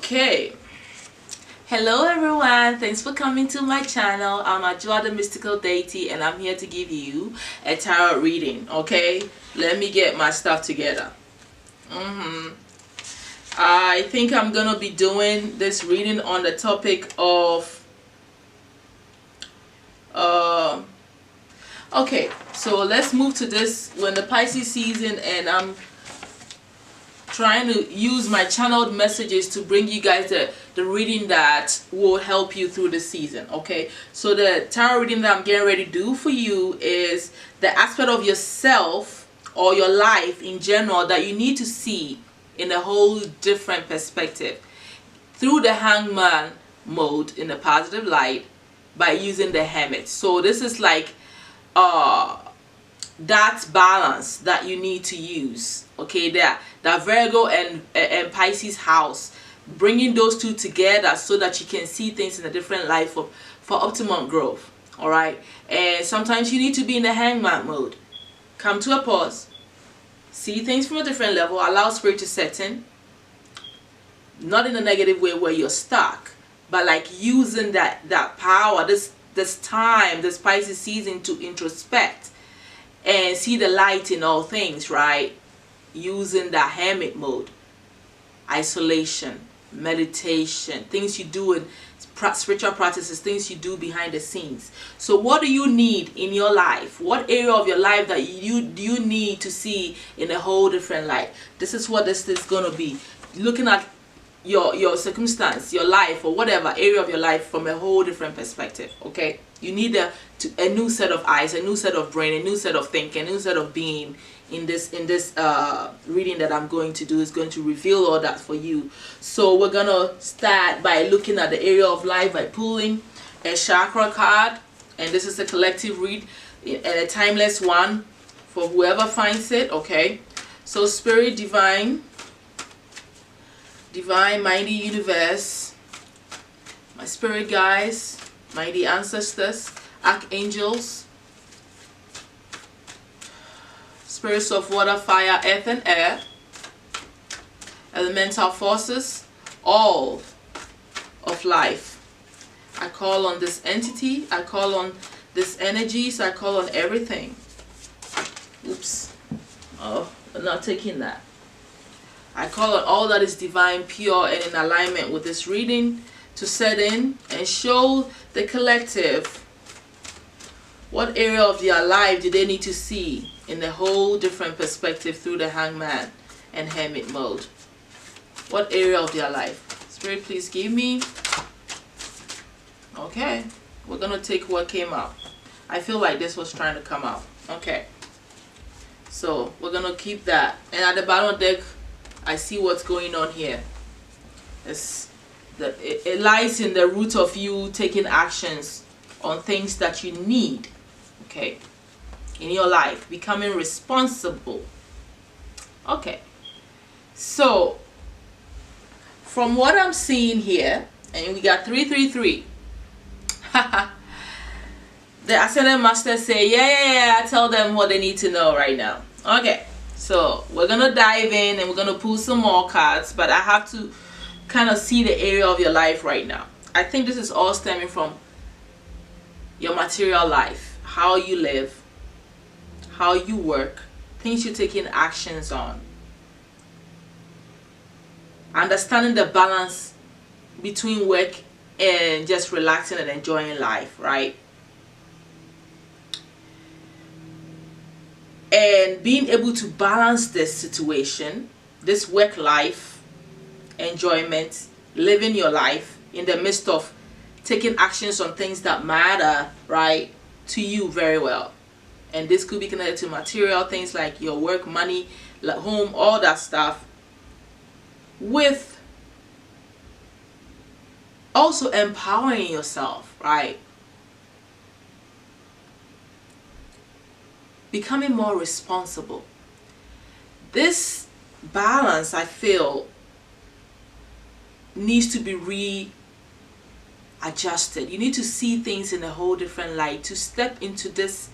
Okay, hello everyone, thanks for coming to my channel. I'm Adjwoa the mystical deity and I'm here to give you a tarot reading. Okay, let me get my stuff together. I think I'm gonna be doing this reading on the topic of okay, so let's move to this. When the Pisces season, and I'm trying to use my channeled messages to bring you guys the reading that will help you through the season. Okay, so the tarot reading that I'm getting ready to do for you is the aspect of yourself or your life in general that you need to see in a whole different perspective through the Hangman mode in the positive light by using the Hermit. So this is like that balance that you need to use. Okay, that Virgo and Pisces house, bringing those two together so that you can see things in a different light for optimum growth. All right, and sometimes you need to be in the Hangman mode. Come to a pause, see things from a different level, allow spirit to set in, not in a negative way where you're stuck, but like using that power, this time, this Pisces season, to introspect and see the light in all things, right? Using that Hermit mode, isolation, meditation, things you do in spiritual practices, things you do behind the scenes. So what do you need in your life? What area of your life that you need to see in a whole different light? This is what this is going to be. Looking at your circumstance, your life, or whatever area of your life from a whole different perspective. Okay, you need a new set of eyes, a new set of brain, a new set of thinking, a new set of being in this reading that I'm going to do. Is going to reveal all that for you. So we're gonna start by looking at the area of life by pulling a chakra card, and this is a collective read and a timeless one for whoever finds it. Okay, so Spirit, Divine, Mighty Universe, my spirit guides, mighty ancestors, archangels, spirits of water, fire, earth and air, elemental forces, all of life. I call on this entity, I call on this energies, I call on everything. Oops. Oh, I'm not taking that. I call on all that is divine, pure, and in alignment with this reading to set in and show the collective what area of their life do they need to see in a whole different perspective through the Hangman and Hermit mode. What area of their life? Spirit, please give me. Okay, we're going to take what came out. I feel like this was trying to come out. Okay, so we're going to keep that. And at the bottom of the deck, I see what's going on here. It lies in the root of you taking actions on things that you need, okay, in your life, becoming responsible. Okay, so from what I'm seeing here, and we got 333. The Ascended Master say, yeah, tell them what they need to know right now. Okay. So we're going to dive in and we're going to pull some more cards, but I have to kind of see the area of your life right now. I think this is all stemming from your material life, how you live, how you work, things you're taking actions on. Understanding the balance between work and just relaxing and enjoying life, right? And being able to balance this situation, this work life, enjoyment, living your life in the midst of taking actions on things that matter, right, to you very well. And this could be connected to material things like your work, money, home, all that stuff, with also empowering yourself, right? Becoming more responsible. This balance, I feel, needs to be readjusted. You need to see things in a whole different light, to step into this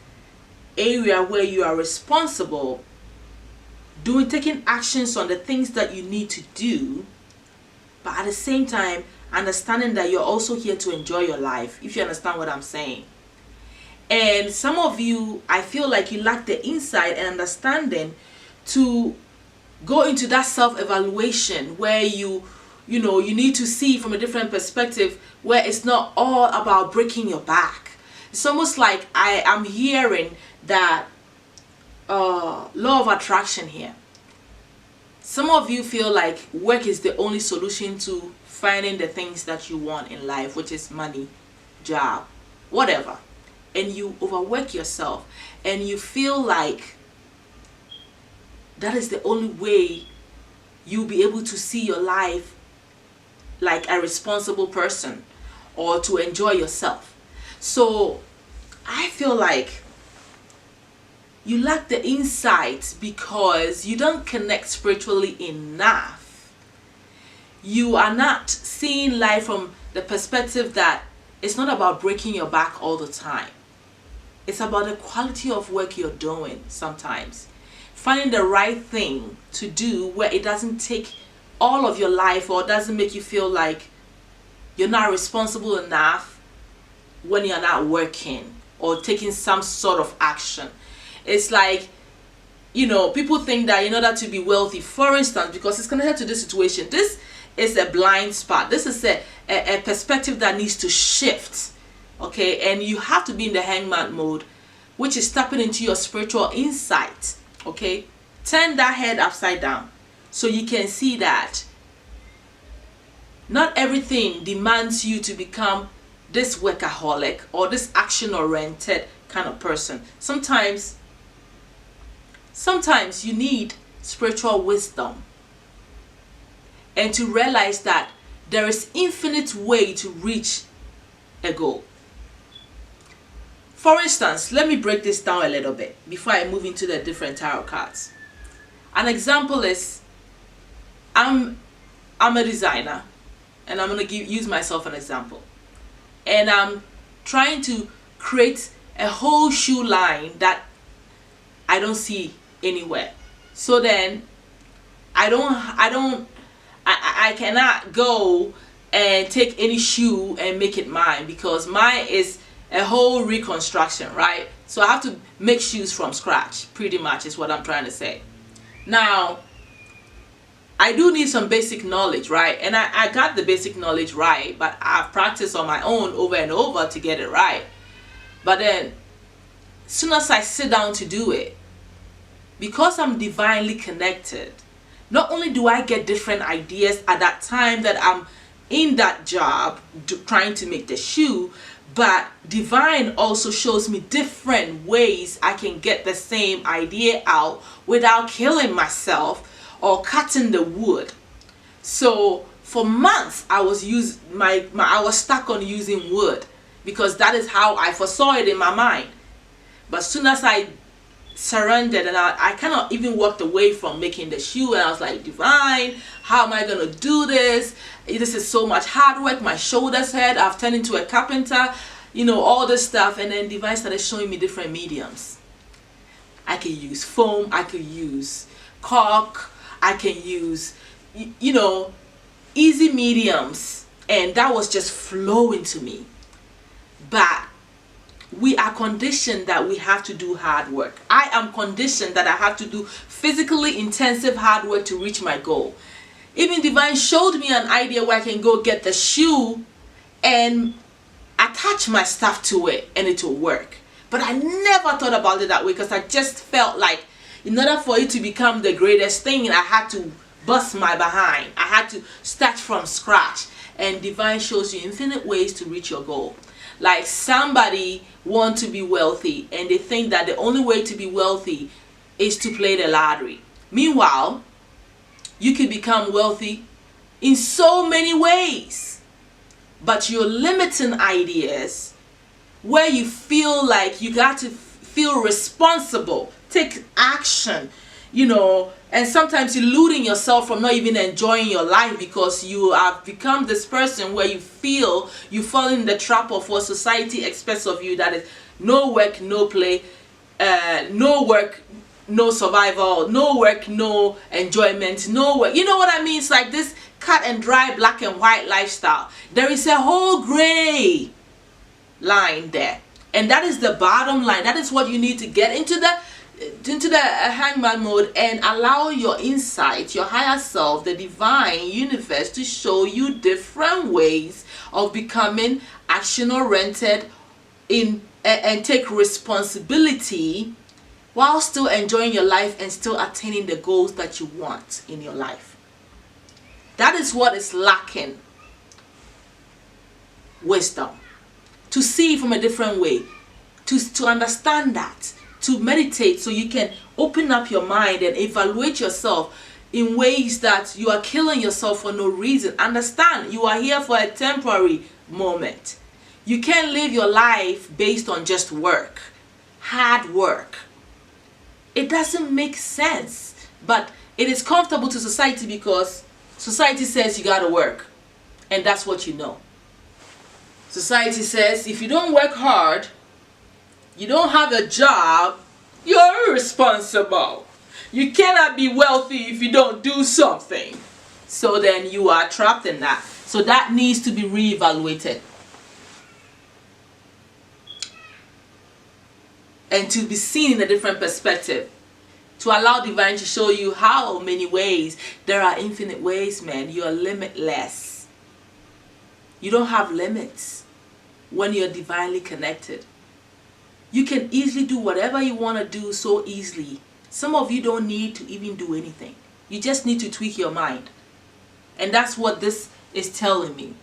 area where you are responsible, taking actions on the things that you need to do but at the same time understanding that you're also here to enjoy your life, if you understand what I'm saying. And some of you, I feel like you lack the insight and understanding to go into that self-evaluation where you need to see from a different perspective, where it's not all about breaking your back. It's almost like I am hearing that law of attraction here. Some of you feel like work is the only solution to finding the things that you want in life, which is money, job, whatever. And you overwork yourself and you feel like that is the only way you'll be able to see your life like a responsible person or to enjoy yourself. So I feel like you lack the insight because you don't connect spiritually enough. You are not seeing life from the perspective that it's not about breaking your back all the time. It's about the quality of work you're doing sometimes. Finding the right thing to do where it doesn't take all of your life or doesn't make you feel like you're not responsible enough when you're not working or taking some sort of action. It's like, people think that in order to be wealthy, for instance, because it's connected to this situation, this is a blind spot. This is a perspective that needs to shift. Okay, and you have to be in the hangman mode, which is tapping into your spiritual insight. Okay, turn that head upside down so you can see that not everything demands you to become this workaholic or this action-oriented kind of person. Sometimes you need spiritual wisdom and to realize that there is infinite way to reach a goal. For instance, let me break this down a little bit before I move into the different tarot cards. An example is, I'm a designer, and I'm going to use myself an example. And I'm trying to create a whole shoe line that I don't see anywhere. So then I cannot go and take any shoe and make it mine, because mine is a whole reconstruction, right? So I have to make shoes from scratch, pretty much is what I'm trying to say. Now, I do need some basic knowledge, right? And I got the basic knowledge right, but I've practiced on my own over and over to get it right. But then, as soon as I sit down to do it, because I'm divinely connected, not only do I get different ideas at that time that I'm in that job trying to make the shoe, but divine also shows me different ways I can get the same idea out without killing myself or cutting the wood. So for months I was I was stuck on using wood because that is how I foresaw it in my mind. But as soon as I surrendered and I kind of even walked away from making the shoe, and I was like, divine, how am I gonna do this? This is so much hard work. My shoulders hurt. I've turned into a carpenter, all this stuff. And then divine started showing me different mediums. I can use foam, I could use caulk, I can use easy mediums, and that was just flowing to me. But we are conditioned that we have to do hard work. I am conditioned that I have to do physically intensive hard work to reach my goal. Even divine showed me an idea where I can go get the shoe and attach my stuff to it and it will work. But I never thought about it that way, because I just felt like in order for it to become the greatest thing, I had to bust my behind. I had to start from scratch. And divine shows you infinite ways to reach your goal. Like somebody wants to be wealthy and they think that the only way to be wealthy is to play the lottery. Meanwhile, you can become wealthy in so many ways, but you're limiting ideas where you feel like you got to feel responsible, take action, and sometimes you're eluding yourself from not even enjoying your life because you have become this person where you feel you fall in the trap of what society expects of you, that is no work, no play, no work, no survival, no work, no enjoyment, no work. You know what I mean? It's like this cut and dry black and white lifestyle. There is a whole gray line there, and that is the bottom line. That is what you need to get into the hangman mode and allow your insight, your higher self, the divine universe, to show you different ways of becoming action oriented in and take responsibility while still enjoying your life and still attaining the goals that you want in your life. That is what is lacking. Wisdom. To see from a different way. To understand that. To meditate so you can open up your mind and evaluate yourself in ways that you are killing yourself for no reason. Understand, you are here for a temporary moment. You can't live your life based on just work. Hard work. It doesn't make sense. But it is comfortable to society because society says you gotta work. And that's what you know. Society says if you don't work hard, you don't have a job, you're irresponsible. You cannot be wealthy if you don't do something. So then you are trapped in that. So that needs to be reevaluated. And to be seen in a different perspective. To allow divine to show you how many ways. There are infinite ways, man. You are limitless. You don't have limits when you're divinely connected. You can easily do whatever you want to do so easily. Some of you don't need to even do anything. You just need to tweak your mind. And that's what this is telling me.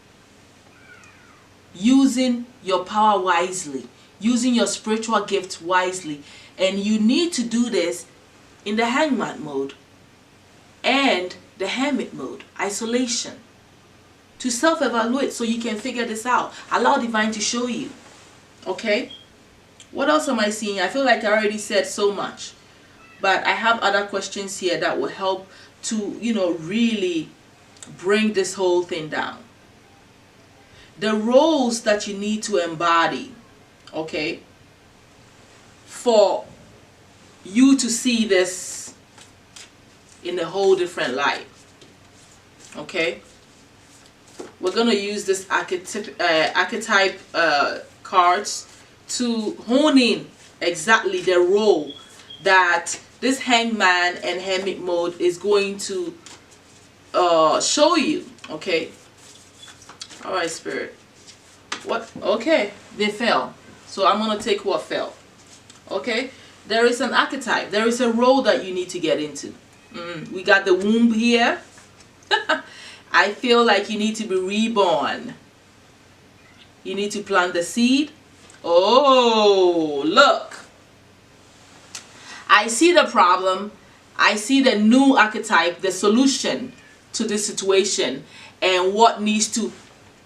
Using your power wisely. Using your spiritual gifts wisely. And you need to do this in the hangman mode and the hermit mode. Isolation. To self-evaluate so you can figure this out. Allow divine to show you. Okay? What else am I seeing? I feel like I already said so much. But I have other questions here that will help to, really bring this whole thing down. The roles that you need to embody, okay, for you to see this in a whole different light. Okay? We're going to use this archetype cards to hone in exactly the role that this hangman and hermit mode is going to show you. Okay? Alright, spirit. What? Okay, they fell. So I'm going to take what fell. Okay? There is an archetype. There is a role that you need to get into. We got the womb here. I feel like you need to be reborn. You need to plant the seed. Oh, look. I see the problem. I see the new archetype, the solution to this situation, and what needs to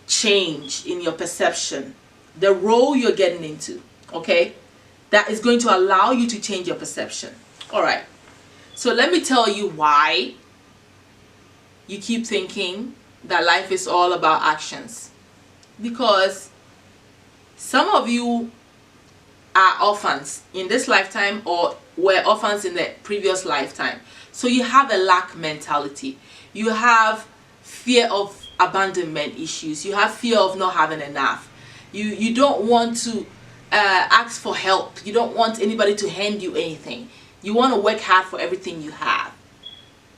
change in your perception. The role you're getting into. Okay? That is going to allow you to change your perception. Alright. So let me tell you why you keep thinking that life is all about actions. Because some of you are orphans in this lifetime or were orphans in the previous lifetime. So you have a lack mentality. You have fear of abandonment issues. You have fear of not having enough. You don't want to ask for help. You don't want anybody to hand you anything. You want to work hard for everything you have.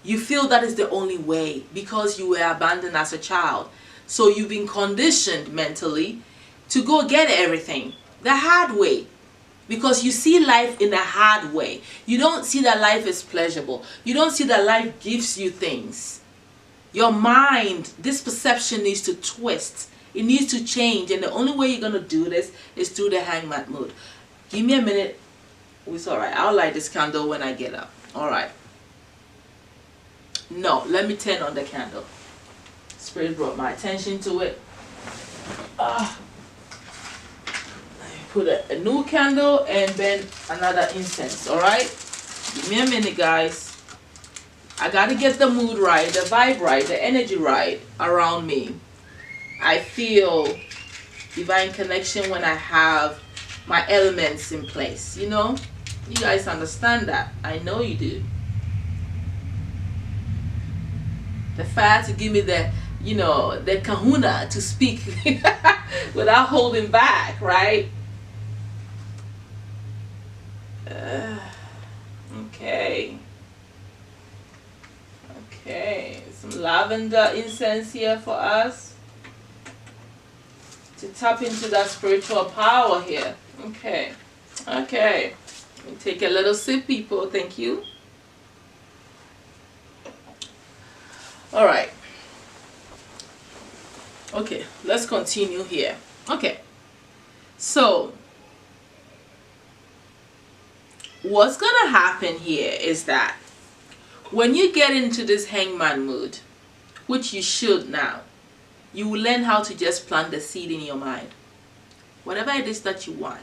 You feel that is the only way because you were abandoned as a child. So you've been conditioned mentally to go get everything the hard way. Because you see life in a hard way. You don't see that life is pleasurable. You don't see that life gives you things. Your mind, this perception needs to twist. It needs to change. And the only way you're going to do this is through the hangman mode. Give me a minute. It's alright. I'll light this candle when I get up. Alright. No, let me turn on the candle. Spirit brought my attention to it. Let me put a new candle and then another incense. Alright? Give me a minute, guys. I gotta get the mood right, the vibe right, the energy right around me. I feel divine connection when I have my elements in place. You know? You guys understand that. I know you do. The fire to give me the, the kahuna to speak without holding back, right? Okay. Okay, some lavender incense here for us to tap into that spiritual power here. Okay. Okay. Let me take a little sip, people. Thank you. All right. Okay, let's continue here. Okay. So, what's gonna happen here is that when you get into this hangman mood, which you should now, you will learn how to just plant the seed in your mind. Whatever it is that you want,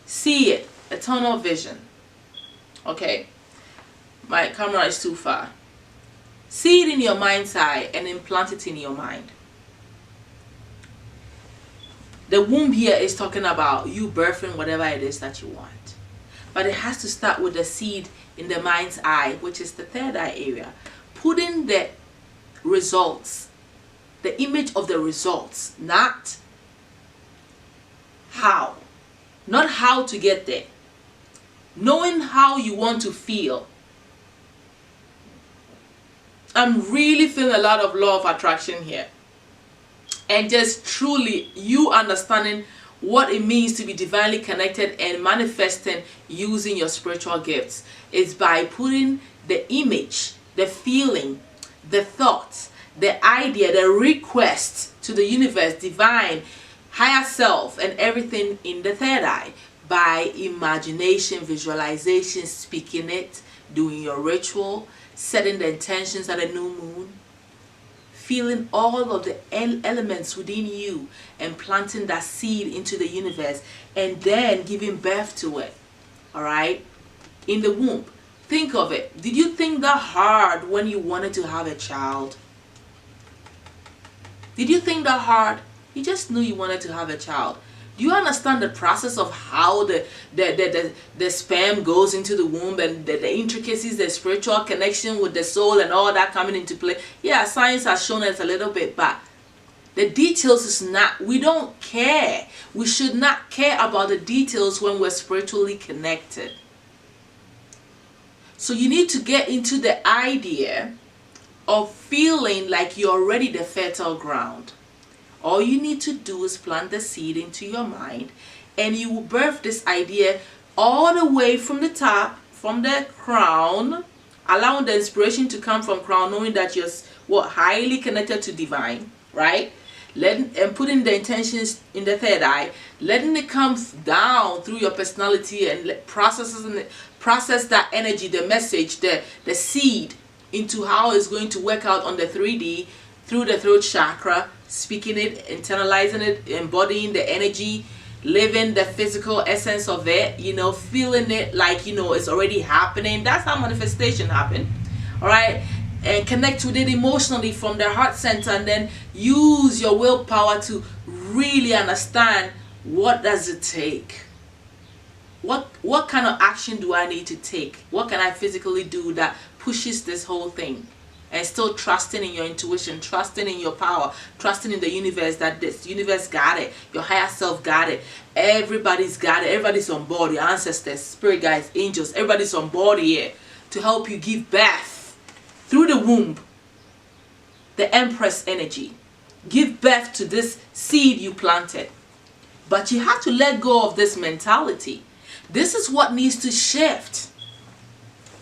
see it, a tunnel vision. Okay, my camera is too far. See it in your mind's eye and implant it in your mind. The womb here is talking about you birthing whatever it is that you want. But it has to start with the seed in the mind's eye, which is the third eye area. Putting the results, the image of the results, not how to get there. Knowing how you want to feel. I'm really feeling a lot of law of attraction here. And just truly you understanding what it means to be divinely connected and manifesting using your spiritual gifts is by putting the image, the feeling, the thought, the idea, the request to the universe, divine, higher self, and everything in the third eye by imagination, visualization, speaking it, doing your ritual, setting the intentions at a new moon, feeling all of the elements within you and planting that seed into the universe and then giving birth to it. All right? In the womb. Think of it. Did you think that hard when you wanted to have a child? Did you think that hard? You just knew you wanted to have a child. Do you understand the process of how the sperm goes into the womb and the intricacies, the spiritual connection with the soul and all that coming into play? Yeah, science has shown us a little bit, but the details is not, we don't care. We should not care about the details when we're spiritually connected. So you need to get into the idea of feeling like you're already the fertile ground. All you need to do is plant the seed into your mind and you will birth this idea all the way from the top, from the crown, allowing the inspiration to come from crown, knowing that you're highly connected to divine, right? And putting the intentions in the third eye, letting it come down through your personality and process that energy, the message, the seed into how it's going to work out on the 3D through the throat chakra, speaking it, internalizing it, embodying the energy, living the physical essence of it, feeling it like, it's already happening. That's how manifestation happen. All right? And connect with it emotionally from the heart center and then use your willpower to really understand what does it take. What kind of action do I need to take? What can I physically do that pushes this whole thing? And still trusting in your intuition, trusting in your power, trusting in the universe, that this universe got it, your higher self got it, everybody's got it, everybody's on board, your ancestors, spirit guides, angels, everybody's on board here to help you give birth through the womb, the Empress energy. Give birth to this seed you planted. But you have to let go of this mentality. This is what needs to shift.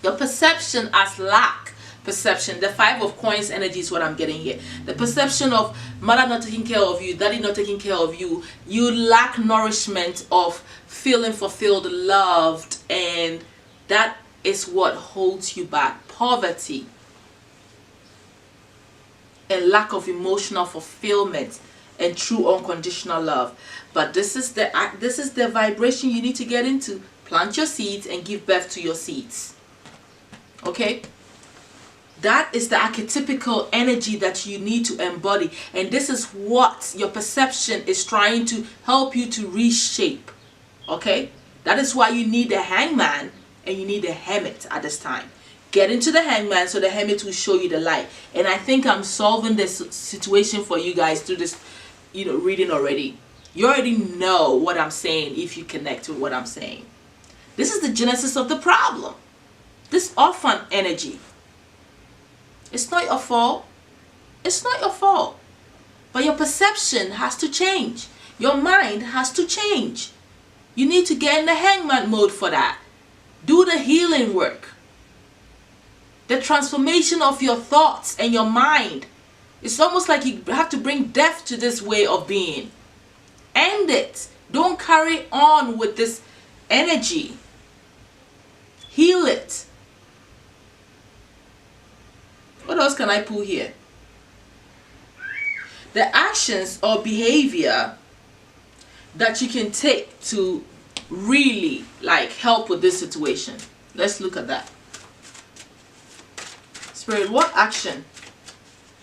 Your perception as lack. Perception, the 5 of coins energy is what I'm getting here. The perception of mother not taking care of you, daddy not taking care of you. You lack nourishment of feeling fulfilled, loved, and that is what holds you back. Poverty and lack of emotional fulfillment and true unconditional love. But this is the vibration you need to get into. Plant your seeds and give birth to your seeds. Okay? That is the archetypical energy that you need to embody. And this is what your perception is trying to help you to reshape. Okay? That is why you need a hangman and you need a hermit at this time. Get into the Hangman so the Hermit will show you the light. And I think I'm solving this situation for you guys through this, reading already. You already know what I'm saying if you connect with what I'm saying. This is the genesis of the problem. This orphan energy. It's not your fault. It's not your fault. But your perception has to change. Your mind has to change. You need to get in the Hangman mode for that. Do the healing work. The transformation of your thoughts and your mind. It's almost like you have to bring death to this way of being. End it. Don't carry on with this energy. Heal it. What else can I pull here? The actions or behavior that you can take to really help with this situation. Let's look at that. Spirit, what action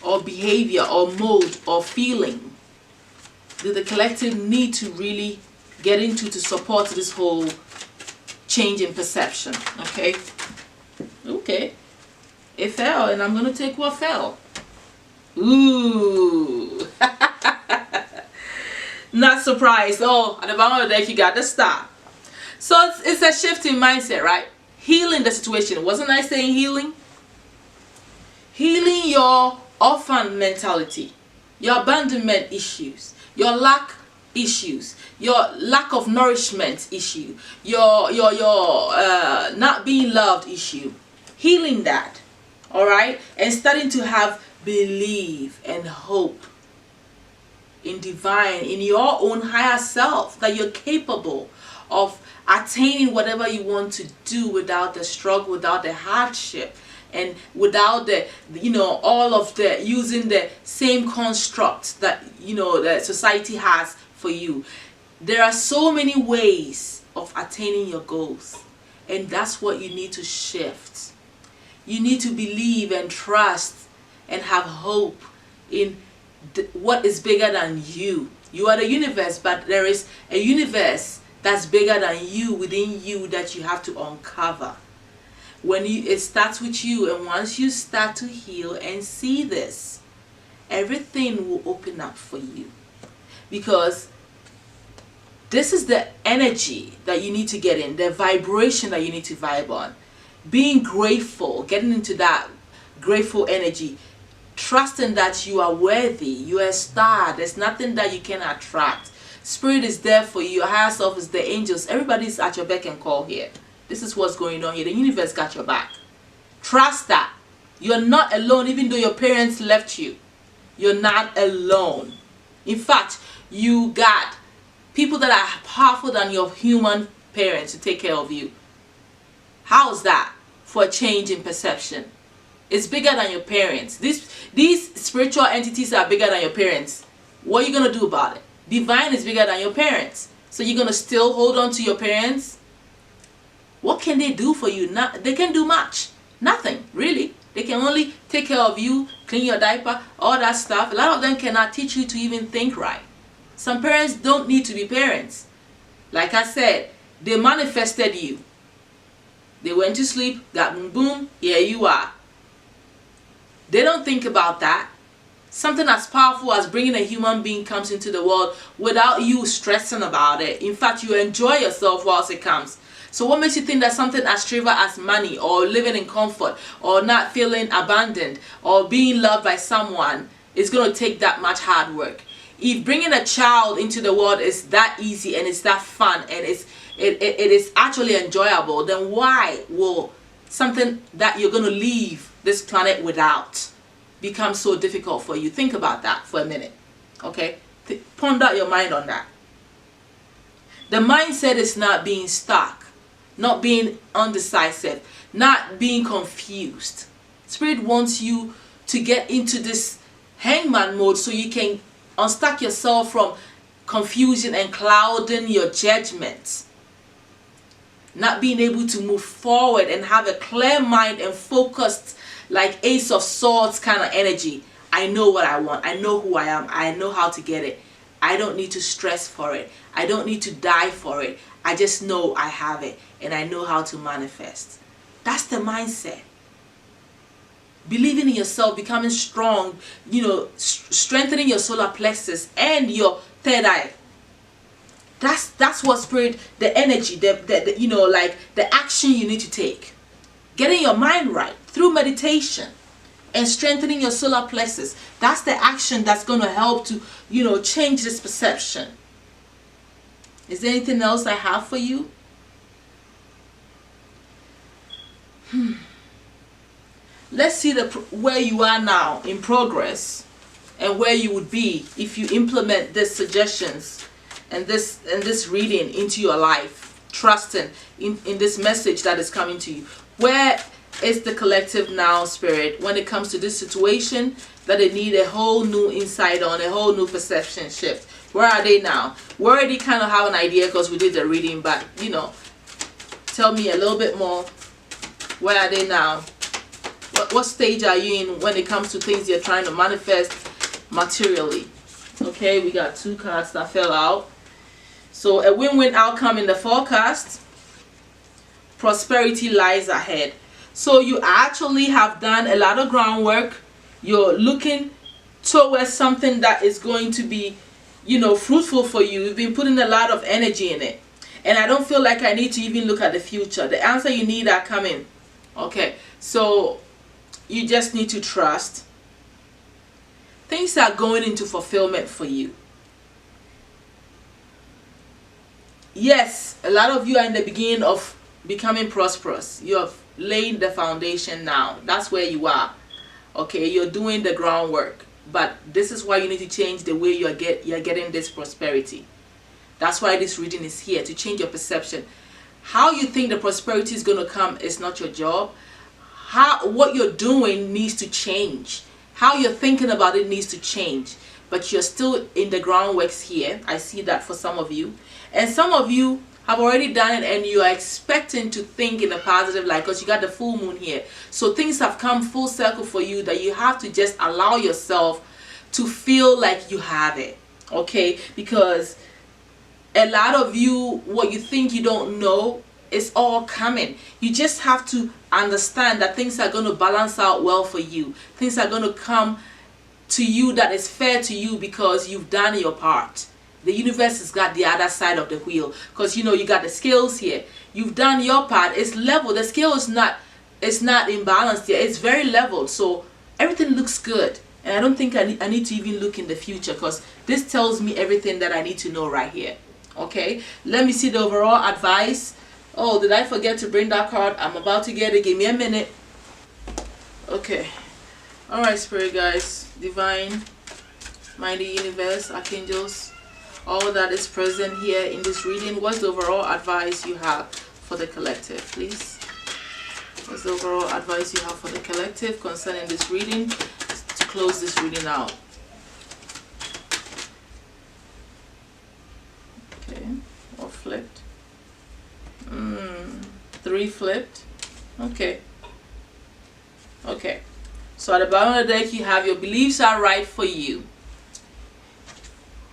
or behavior or mode or feeling do the collective need to really get into to support this whole change in perception? Okay. It fell, and I'm going to take what fell. Ooh. Not surprised. Oh, at the bottom of the deck, you got the star. So it's a shift in mindset, right? Healing the situation. Wasn't I saying healing? Healing your orphan mentality, your abandonment issues, your lack issues, your lack of nourishment issue, your not being loved issue. Healing that, all right? And starting to have belief and hope in divine, in your own higher self, that you're capable of attaining whatever you want to do without the struggle, without the hardship, and without the all of the using the same construct that that society has for you. There are so many ways of attaining your goals, and that's what you need to shift. You need to believe and trust and have hope in what is bigger than you. You are the universe, but there is a universe that's bigger than you within you that you have to uncover. It starts with you, and once you start to heal and see this, everything will open up for you, because this is the energy that you need to get in, the vibration that you need to vibe on. Being grateful, getting into that grateful energy, trusting that you are worthy, you are a star, there's nothing that you can attract. Spirit is there for you, your higher self is the angels, everybody's at your beck and call here. This is what's going on here. The universe got your back. Trust that. You're not alone, even though your parents left you. You're not alone. In fact, you got people that are powerful than your human parents to take care of you. How's that for a change in perception? It's bigger than your parents. These spiritual entities are bigger than your parents. What are you going to do about it? Divine is bigger than your parents. So you're going to still hold on to your parents? What can they do for you? They can't do much. Nothing, really. They can only take care of you, clean your diaper, all that stuff. A lot of them cannot teach you to even think right. Some parents don't need to be parents. Like I said, they manifested you. They went to sleep, got boom, boom, here you are. They don't think about that. Something as powerful as bringing a human being comes into the world without you stressing about it. In fact, you enjoy yourself whilst it comes. So what makes you think that something as trivial as money or living in comfort or not feeling abandoned or being loved by someone is going to take that much hard work? If bringing a child into the world is that easy and it's that fun and it is actually enjoyable, then why will something that you're going to leave this planet without become so difficult for you? Think about that for a minute. Okay? Ponder your mind on that. The mindset is not being stuck, not being undecisive, not being confused. Spirit wants you to get into this Hangman mode so you can unstuck yourself from confusion and clouding your judgment. Not being able to move forward and have a clear mind and focused, like Ace of Swords kind of energy. I know what I want. I know who I am. I know how to get it. I don't need to stress for it. I don't need to die for it. I just know I have it and I know how to manifest. That's the mindset. believing in yourself, becoming strong, strengthening your solar plexus and your third eye. That's what spirit, the energy, like the action you need to take. Getting your mind right through meditation and strengthening your solar plexus. That's the action that's going to help to, change this perception. Is there anything else I have for you? Let's see where you are now in progress and where you would be if you implement these suggestions and this reading into your life, trusting in this message that is coming to you. Where is the collective now, spirit, when it comes to this situation that they need a whole new insight on, a whole new perception shift? Where are they now? We already kind of have an idea because we did the reading, but tell me a little bit more. Where are they now? What stage are you in when it comes to things you're trying to manifest materially? Okay, we got 2 cards that fell out. So a win-win outcome in the forecast. Prosperity lies ahead. So you actually have done a lot of groundwork. You're looking towards something that is going to be, fruitful for you. You've been putting a lot of energy in it. And I don't feel like I need to even look at the future. The answer you need are coming. Okay, so you just need to trust. Things are going into fulfillment for you. Yes, a lot of you are in the beginning of becoming prosperous. You have laid the foundation now. That's where you are. Okay, you're doing the groundwork. But this is why you need to change the way you're getting this prosperity. That's why this reading is here, to change your perception. How you think the prosperity is going to come is not your job. What you're doing needs to change. How you're thinking about it needs to change. But you're still in the groundworks here. I see that for some of you. And some of you have already done it and you are expecting to think in a positive light because you got the full moon here. So things have come full circle for you that you have to just allow yourself to feel like you have it. Okay? Because a lot of you, what you think you don't know, is all coming. You just have to understand that things are going to balance out well for you. Things are going to come to you that is fair to you because you've done your part. The universe has got the other side of the wheel because you got the scales here. You've done your part. It's level. The scale is not imbalanced here. It's very level. So everything looks good. And I don't think I need to even look in the future because this tells me everything that I need to know right here. Okay, let me see the overall advice. Oh, did I forget to bring that card? I'm about to get it. Give me a minute. Okay. Alright, spirit guys, divine, mighty universe, archangels, all that is present here in this reading. What's the overall advice you have for the collective, please? What's the overall advice you have for the collective concerning this reading to close this reading out? Okay, or flipped. 3 flipped. Okay. Okay. So at the bottom of the deck you have your beliefs are right for you.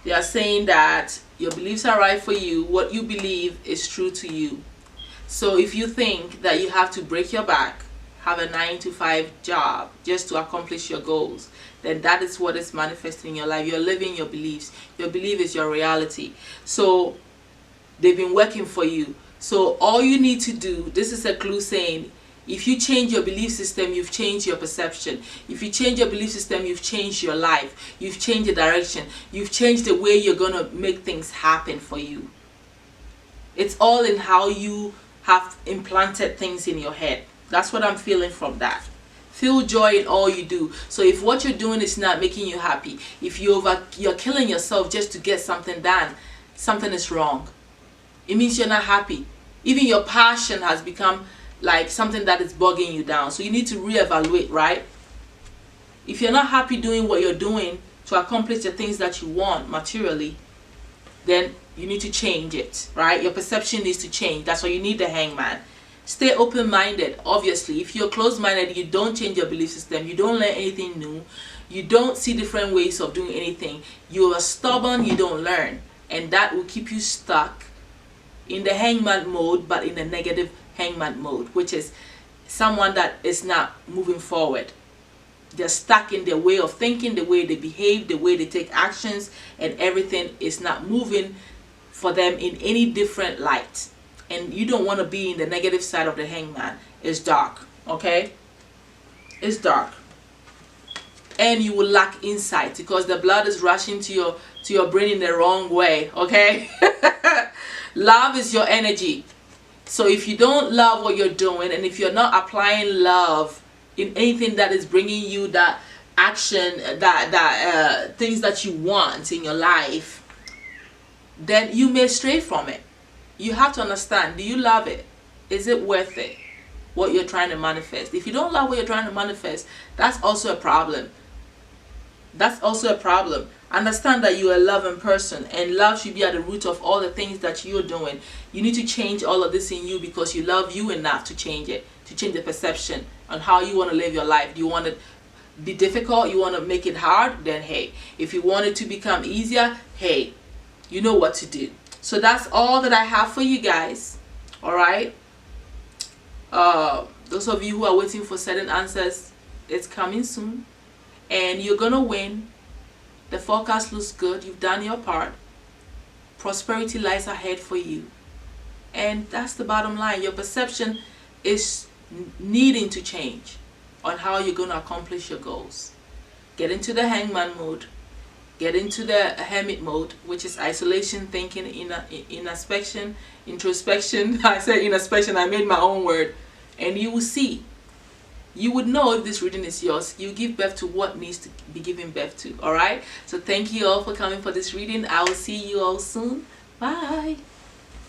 They are saying that your beliefs are right for you. What you believe is true to you. So if you think that you have to break your back, have a 9-to-5 job just to accomplish your goals, then that is what is manifesting in your life. You're living your beliefs. Your belief is your reality. So they've been working for you. So all you need to do, this is a clue saying, if you change your belief system, you've changed your perception. If you change your belief system, you've changed your life. You've changed the direction. You've changed the way you're going to make things happen for you. It's all in how you have implanted things in your head. That's what I'm feeling from that. Feel joy in all you do. So if what you're doing is not making you happy, if you're killing yourself just to get something done, something is wrong. It means you're not happy. Even your passion has become like something that is bogging you down. So you need to reevaluate, right? If you're not happy doing what you're doing to accomplish the things that you want materially, then you need to change it, right? Your perception needs to change. That's why you need the Hangman. Stay open-minded. Obviously, if you're closed-minded, you don't change your belief system. You don't learn anything new. You don't see different ways of doing anything. You are stubborn. You don't learn. And that will keep you stuck in the Hangman mode, but in the negative Hangman mode, which is someone that is not moving forward. they're stuck in their way of thinking, the way they behave, the way they take actions, and everything is not moving for them in any different light. And you don't want to be in the negative side of the Hangman. It's dark, okay? It's dark. And you will lack insight because the blood is rushing to your brain in the wrong way, okay? Love is your energy. So if you don't love what you're doing, and if you're not applying love in anything that is bringing you that action, that things that you want in your life, then you may stray from it. You have to understand, do you love it? Is it worth it, what you're trying to manifest? If you don't love what you're trying to manifest, that's also a problem. That's also a problem. Understand that you're a loving person, and love should be at the root of all the things that you're doing. You need to change all of this in you because you love you enough to change it, to change the perception on how you want to live your life. Do you want to be difficult? You want to make it hard? Then hey. If you want it to become easier, hey, you know what to do. So that's all that I have for you guys. All right. Those of you who are waiting for certain answers, it's coming soon, and you're gonna win. The forecast looks good. You've done your part. Prosperity lies ahead for you, and that's the bottom line. Your perception is needing to change on how you're going to accomplish your goals. Get into the Hangman mode. Get into the Hermit mode, which is isolation, thinking, introspection. I said introspection, I made my own word. And you will see. You would know if this reading is yours. You give birth to what needs to be given birth to. Alright? So thank you all for coming for this reading. I will see you all soon. Bye.